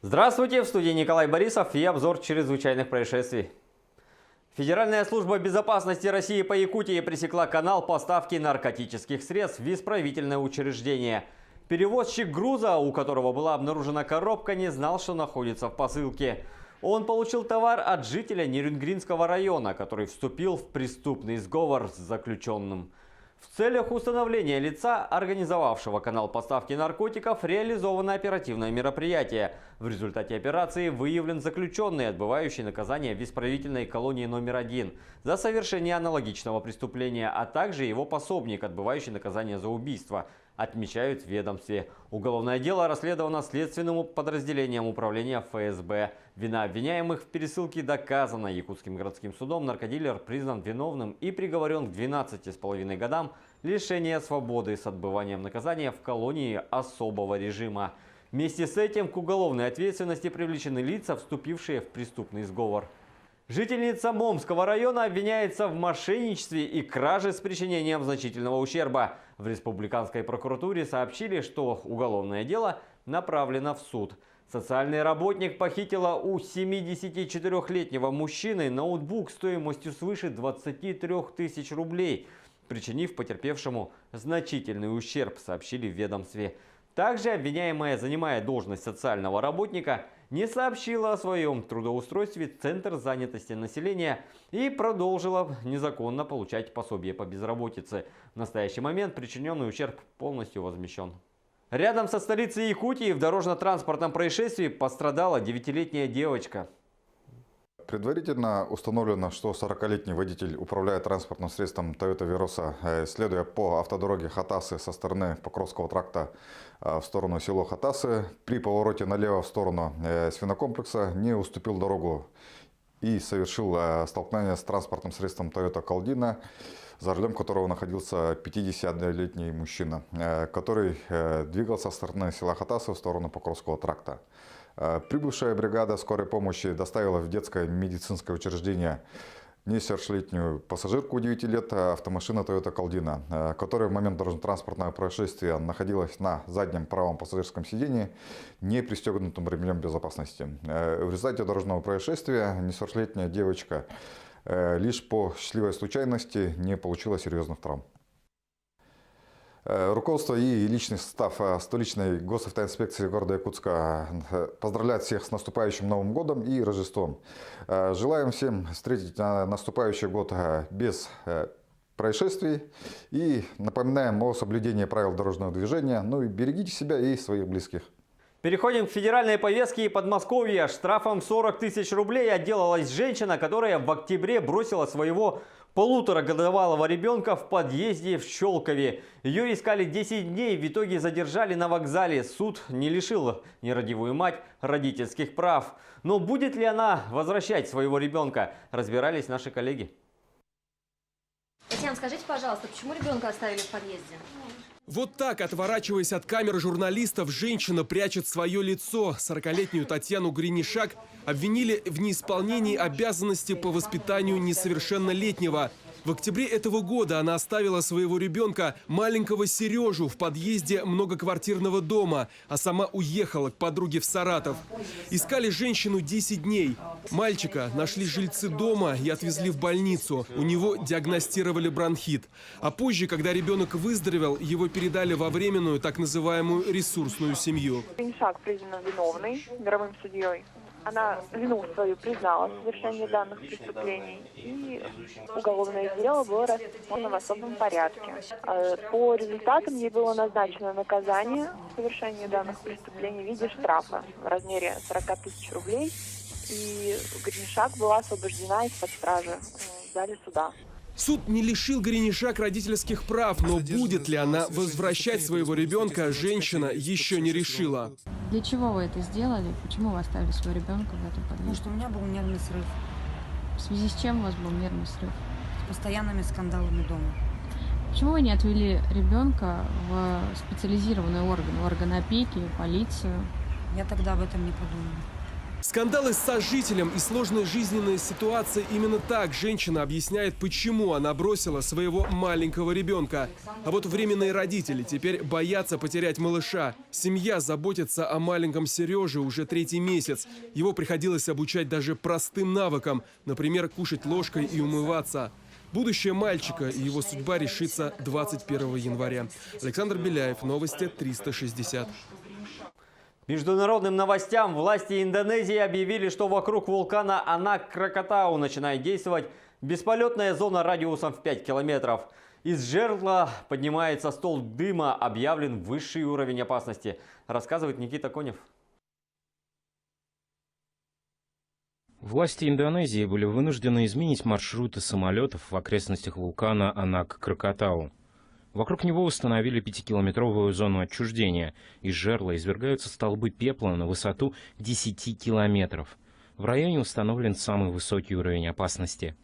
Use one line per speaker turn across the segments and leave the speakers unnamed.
Здравствуйте, в студии Николай Борисов и обзор чрезвычайных происшествий. Федеральная служба безопасности России по Якутии пресекла канал поставки наркотических средств в исправительное учреждение. Перевозчик груза, у которого была обнаружена коробка, не знал, что находится в посылке. Он получил товар от жителя Нерюнгринского района, который вступил в преступный сговор с заключенным. В целях установления лица, организовавшего канал поставки наркотиков, реализовано оперативное мероприятие. В результате операции выявлен заключенный, отбывающий наказание в исправительной колонии номер 1 за совершение аналогичного преступления, а также его пособник, отбывающий наказание за убийство, отмечают в ведомстве. Уголовное дело расследовано следственным подразделением управления ФСБ. Вина обвиняемых в пересылке доказана. Якутским городским судом наркодилер признан виновным и приговорен к 12,5 годам лишения свободы с отбыванием наказания в колонии особого режима. Вместе с этим к уголовной ответственности привлечены лица, вступившие в преступный сговор. Жительница Момского района обвиняется в мошенничестве и краже с причинением значительного ущерба. В республиканской прокуратуре сообщили, что уголовное дело направлено в суд. Социальный работник похитила у 74-летнего мужчины ноутбук стоимостью свыше 23 тысяч рублей, причинив потерпевшему значительный ущерб, сообщили в ведомстве. Также обвиняемая, занимая должность социального работника, не сообщила о своем трудоустройстве в Центр занятости населения и продолжила незаконно получать пособие по безработице. В настоящий момент причиненный ущерб полностью возмещен. Рядом со столицей Якутии в дорожно-транспортном происшествии пострадала 9-летняя девочка.
Предварительно установлено, что 40-летний водитель управляет транспортным средством Toyota Verosa, следуя по автодороге Хатасы со стороны Покровского тракта в сторону села Хатасы. При повороте налево в сторону свинокомплекса не уступил дорогу и совершил столкновение с транспортным средством Toyota Caldina, за рулем которого находился 50-летний мужчина, который двигался со стороны села Хатасы в сторону Покровского тракта. Прибывшая бригада скорой помощи доставила в детское медицинское учреждение несовершеннолетнюю пассажирку 9 лет автомашины Toyota Caldina, которая в момент дорожно-транспортного происшествия находилась на заднем правом пассажирском сидении, не пристегнутым ремнем безопасности. В результате дорожного происшествия несовершеннолетняя девочка лишь по счастливой случайности не получила серьезных травм. Руководство и личный состав столичной госавтоинспекции города Якутска поздравляют всех с наступающим Новым годом и Рождеством. Желаем всем встретить наступающий год без происшествий и напоминаем о соблюдении правил дорожного движения. Ну и берегите себя и своих близких.
Переходим к федеральной повестке. И Подмосковья. Штрафом 40 тысяч рублей отделалась женщина, которая в октябре бросила своего полуторагодовалого ребенка в подъезде в Щелкове. Ее искали 10 дней, в итоге задержали на вокзале. Суд не лишил нерадивую мать родительских прав. Но будет ли она возвращать своего ребенка, разбирались наши коллеги.
Татьяна, скажите, пожалуйста, почему ребенка оставили в подъезде?
Вот так, отворачиваясь от камер журналистов, женщина прячет свое лицо. 40-летнюю Татьяну Гринишак обвинили в неисполнении обязанностей по воспитанию несовершеннолетнего. В октябре этого года она оставила своего ребенка, маленького Сережу, в подъезде многоквартирного дома, а сама уехала к подруге в Саратов. Искали женщину 10 дней. Мальчика нашли жильцы дома и отвезли в больницу. У него диагностировали бронхит. А позже, когда ребенок выздоровел, его передали во временную так называемую ресурсную семью.
Гринишак признана виновной мировым судьей. Она вину свою признала в совершении данных преступлений, и уголовное дело было рассмотрено в особом порядке. По результатам ей было назначено наказание в совершении данных преступлений в виде штрафа в размере 40 тысяч рублей, и Гринишак была освобождена из-под стражи в зале суда.
Суд не лишил Гринишак родительских прав, но будет ли она возвращать своего ребенка, женщина еще не решила.
Для чего вы это сделали? Почему вы оставили своего ребенка в этом подъезде?
Потому что у меня был нервный срыв.
В связи с чем у вас был нервный срыв?
С постоянными скандалами дома.
Почему вы не отвели ребенка в специализированный орган опеки, полицию?
Я тогда об этом не подумала.
Скандалы с сожителем и сложная жизненная ситуация. Именно так женщина объясняет, почему она бросила своего маленького ребенка. А вот временные родители теперь боятся потерять малыша. Семья заботится о маленьком Сереже уже 3-й месяц. Его приходилось обучать даже простым навыкам. Например, кушать ложкой и умываться. Будущее мальчика и его судьба решится 21 января. Александр Беляев, новости 360.
Международным новостям власти Индонезии объявили, что вокруг вулкана Анак-Кракатау начинает действовать бесполетная зона радиусом в 5 километров. Из жерла поднимается столб дыма, объявлен высший уровень опасности, рассказывает Никита Конев.
Власти Индонезии были вынуждены изменить маршруты самолетов в окрестностях вулкана Анак-Кракатау. Вокруг него установили 5-километровую зону отчуждения. Из жерла извергаются столбы пепла на высоту 10 километров. В районе установлен самый высокий уровень опасности.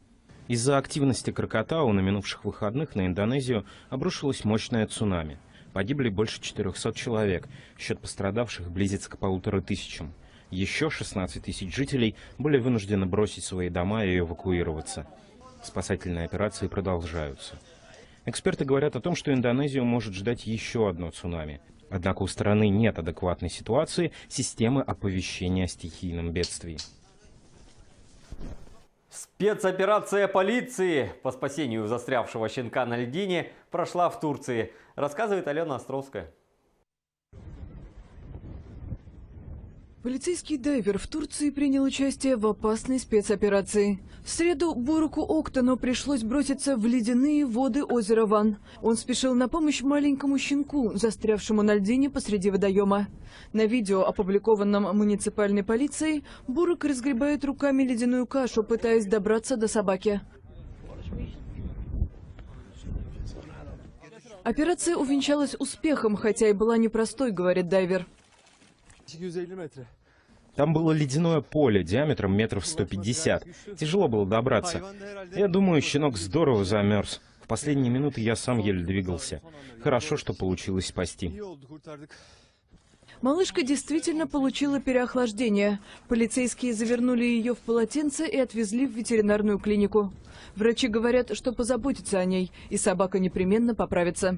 Из-за активности Кракатау на минувших выходных на Индонезию обрушилось мощное цунами. Погибли больше 400 человек. Счет пострадавших близится к 1500. Еще 16 тысяч жителей были вынуждены бросить свои дома и эвакуироваться. Спасательные операции продолжаются. Эксперты говорят о том, что Индонезию может ждать еще одно цунами. Однако у страны нет адекватной ситуации системы оповещения о стихийном бедствии.
Спецоперация полиции по спасению застрявшего щенка на льдине прошла в Турции, рассказывает Алена Островская.
Полицейский дайвер в Турции принял участие в опасной спецоперации. В среду Буруку Октану пришлось броситься в ледяные воды озера Ван. Он спешил на помощь маленькому щенку, застрявшему на льдине посреди водоема. На видео, опубликованном муниципальной полицией, Бурук разгребает руками ледяную кашу, пытаясь добраться до собаки. Операция увенчалась успехом, хотя и была непростой, говорит дайвер.
Там было ледяное поле диаметром метров 150. Тяжело было добраться. Я думаю, щенок здорово замерз. В последние минуты я сам еле двигался. Хорошо, что получилось спасти.
Малышка действительно получила переохлаждение. Полицейские завернули ее в полотенце и отвезли в ветеринарную клинику. Врачи говорят, что позаботятся о ней, и собака непременно поправится.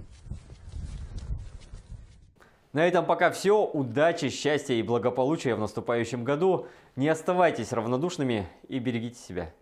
На этом пока все. Удачи, счастья и благополучия в наступающем году. Не оставайтесь равнодушными и берегите себя.